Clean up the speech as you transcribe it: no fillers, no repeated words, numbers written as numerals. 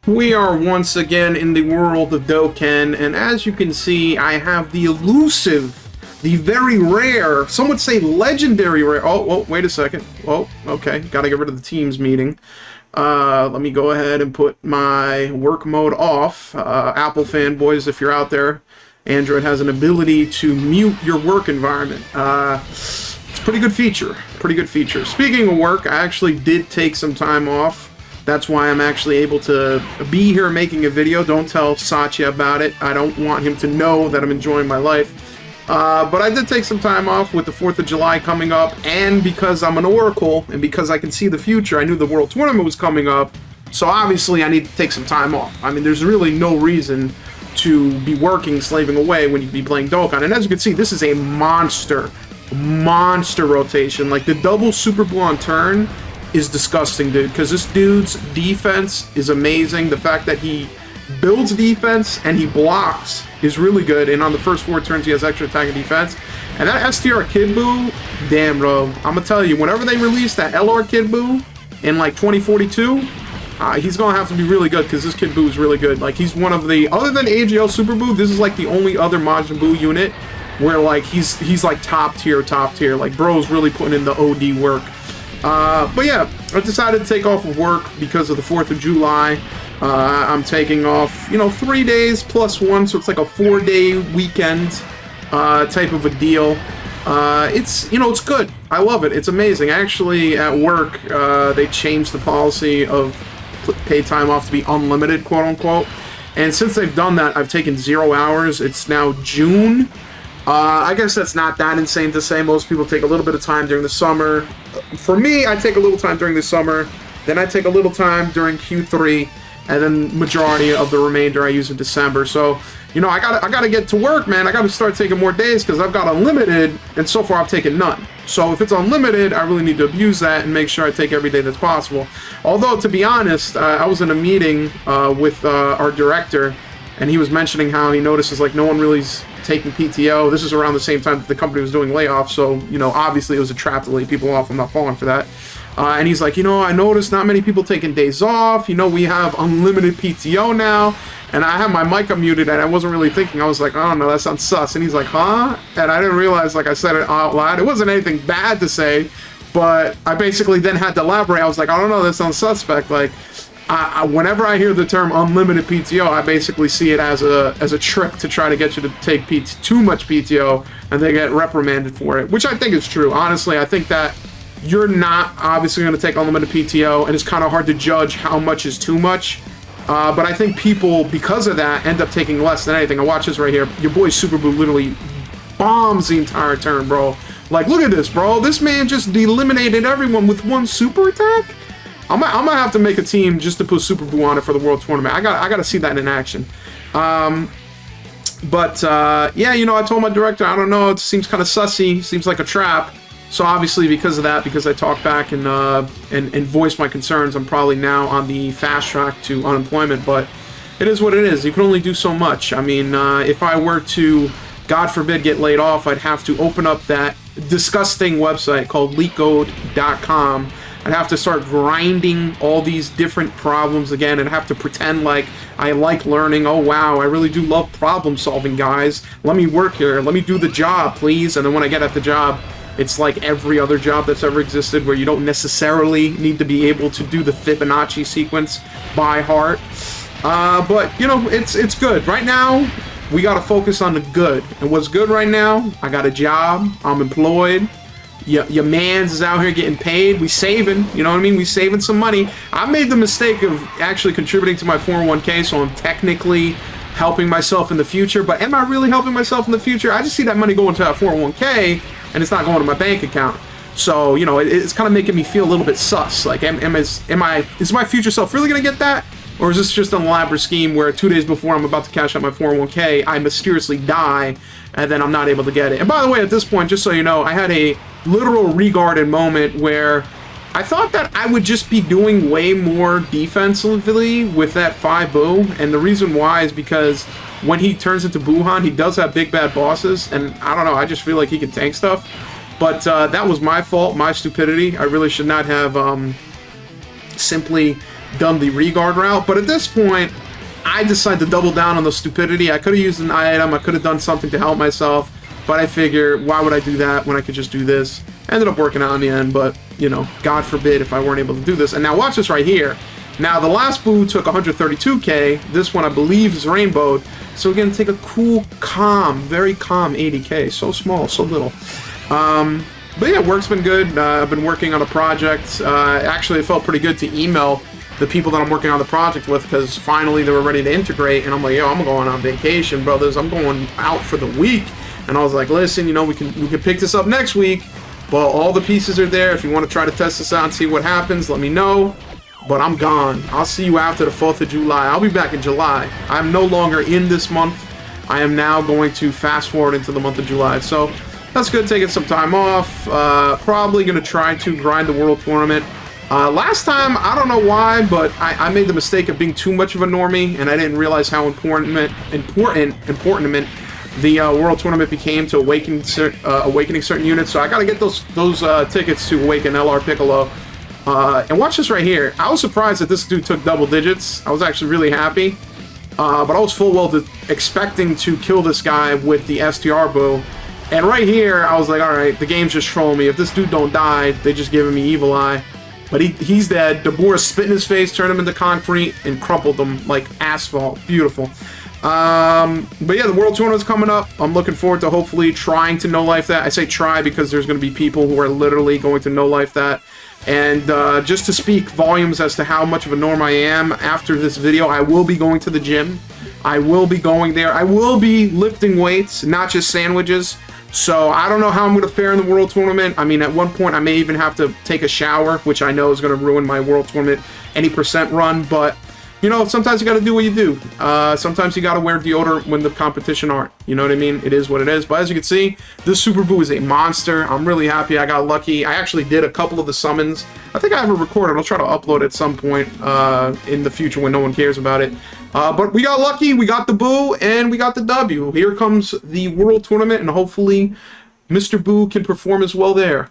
We are once again in the world of Dokkan, and as you can see, I have the elusive, the very rare, some would say legendary rare. Oh, wait a second. Oh, okay, gotta get rid of the Teams meeting. Let me go ahead and put my work mode off. Apple fanboys, if you're out there, Android has an ability to mute your work environment. It's a pretty good feature. Pretty good feature. Speaking of work, I actually did take some time off. That's why I'm actually able to be here making a video. Don't tell Satya about it. I don't want him to know that I'm enjoying my life. But I did take some time off with the 4th of July coming up, and because I'm an oracle, and because I can see the future, I knew the World Tournament was coming up, so obviously I need to take some time off. I mean, there's really no reason to be working, slaving away when you can be playing Dokkan. And as you can see, this is a monster rotation. Like, the double Super Buu on turn is disgusting, dude, because this dude's defense is amazing. The fact that he builds defense and he blocks is really good, and on the first 4 turns he has extra attack and defense. And that STR Kid Buu, damn, bro, I'm gonna tell you, whenever they release that LR Kid Buu in like 2042, he's gonna have to be really good, because this Kid Buu is really good. Like, he's one of the, other than AGL Super Buu, this is like the only other Majin Buu unit where like he's like top tier. Like, bro's really putting in the OD work. But yeah, I decided to take off of work because of the 4th of July. I'm taking off, 3 days plus 1, so it's like a 4-day weekend type of a deal. It's, it's good. I love it. It's amazing. Actually, at work, they changed the policy of paid time off to be unlimited, quote unquote. And since they've done that, I've taken 0 hours. It's now June. I guess that's not that insane to say. Most people take a little bit of time during the summer. For me, I take a little time during the summer, then I take a little time during Q3, and then majority of the remainder I use in December. So, I gotta get to work, man. I gotta start taking more days because I've got unlimited, and so far I've taken none. So if it's unlimited, I really need to abuse that and make sure I take every day that's possible. Although, to be honest, I was in a meeting with our director, and he was mentioning how he notices like no one really's taking PTO. This is around the same time that the company was doing layoffs, so obviously it was a trap to lay people off. I'm not falling for that. And he's like, I noticed not many people taking days off. We have unlimited PTO now. And I have my mic unmuted, and I wasn't really thinking. I was like, oh no, that sounds sus. And he's like, huh? And I didn't realize, like, I said it out loud. It wasn't anything bad to say, but I basically then had to elaborate. I was like, I don't know, that sounds suspect. Like, whenever I hear the term unlimited PTO, I basically see it as a trick to try to get you to take too much PTO, and they get reprimanded for it, which I think is true. Honestly, I think that you're not obviously going to take unlimited PTO, and it's kind of hard to judge how much is too much. But I think people, because of that, end up taking less than anything. I watch this right here. Your boy Super Buu literally bombs the entire turn, bro. Like, look at this, bro. This man just eliminated everyone with 1 super attack. I'm gonna have to make a team just to put Super Buu on it for the World Tournament. I gotta see that in action. Yeah, I told my director, I don't know, it seems kind of sussy, seems like a trap. So obviously, because of that, because I talked back and voiced my concerns, I'm probably now on the fast track to unemployment. But it is what it is. You can only do so much. I mean, if I were to, God forbid, get laid off, I'd have to open up that disgusting website called leetcode.com. I'd have to start grinding all these different problems again, and have to pretend like I like learning. Oh wow, I really do love problem solving, guys. Let me work here. Let me do the job, please. And then when I get at the job, it's like every other job that's ever existed, where you don't necessarily need to be able to do the Fibonacci sequence by heart. But it's good. Right now, we gotta focus on the good. And what's good right now? I got a job. I'm employed. Your mans is out here getting paid. We saving, you know what I mean? We saving some money. I made the mistake of actually contributing to my 401k, so I'm technically helping myself in the future. But am I really helping myself in the future? I just see that money going to that 401k, and it's not going to my bank account. So, it's kind of making me feel a little bit sus. Like, is my future self really going to get that? Or is this just an elaborate scheme where 2 days before I'm about to cash out my 401k, I mysteriously die, and then I'm not able to get it? And by the way, at this point, just so you know, I had a literal regarded moment where I thought that I would just be doing way more defensively with that 5 Buu, and the reason why is because when he turns into Buuhan, he does have big bad bosses, and I don't know, I just feel like he can tank stuff. But that was my fault, my stupidity. I really should not have simply done the regard route. But at this point, I decided to double down on the stupidity. I could have used an item, I could have done something to help myself, but I figure, why would I do that when I could just do this? Ended up working out in the end, but, you know, God forbid if I weren't able to do this. And now watch this right here. Now, the last Buu took 132k. This one, I believe, is rainbowed. So we're going to take a cool, calm, very calm 80k. So small, so little. But yeah, work's been good. I've been working on a project. Actually, it felt pretty good to email the people that I'm working on the project with, because finally they were ready to integrate. And I'm like, yo, I'm going on vacation, brothers. I'm going out for the week. And I was like, listen, you know, we can pick this up next week. But all the pieces are there. If you want to try to test this out and see what happens, let me know. But I'm gone. I'll see you after the 4th of July. I'll be back in July. I'm no longer in this month. I am now going to fast forward into the month of July. So that's good, taking some time off. Probably going to try to grind the World Tournament. Last time, I don't know why, but I made the mistake of being too much of a normie, and I didn't realize how important the World Tournament became to awakening certain units. So I got to get those tickets to awaken LR Piccolo. And watch this right here. I was surprised that this dude took double digits. I was actually really happy. But I was full well expecting to kill this guy with the STR Buu. And right here, I was like, alright, the game's just trolling me. If this dude don't die, they just giving me evil eye. But he's dead. Dabur spit in his face, turned him into concrete, and crumpled him like asphalt. Beautiful. But yeah, the World Tournament's coming up. I'm looking forward to hopefully trying to no-life that. I say try because there's going to be people who are literally going to no-life that. And just to speak volumes as to how much of a norm I am, after this video, I will be going to the gym. I will be going there. I will be lifting weights, not just sandwiches. So I don't know how I'm going to fare in the World Tournament. I mean, at one point, I may even have to take a shower, which I know is going to ruin my World Tournament any percent run. But, you know, sometimes you got to do what you do. Sometimes you got to wear deodorant when the competition aren't. You know what I mean? It is what it is. But as you can see, this Super Buu is a monster. I'm really happy I got lucky. I actually did a couple of the summons. I think I have it recorded. I'll try to upload it at some point in the future when no one cares about it. But we got lucky. We got the Buu and we got the W. Here comes the World Tournament, and hopefully Mr. Buu can perform as well there.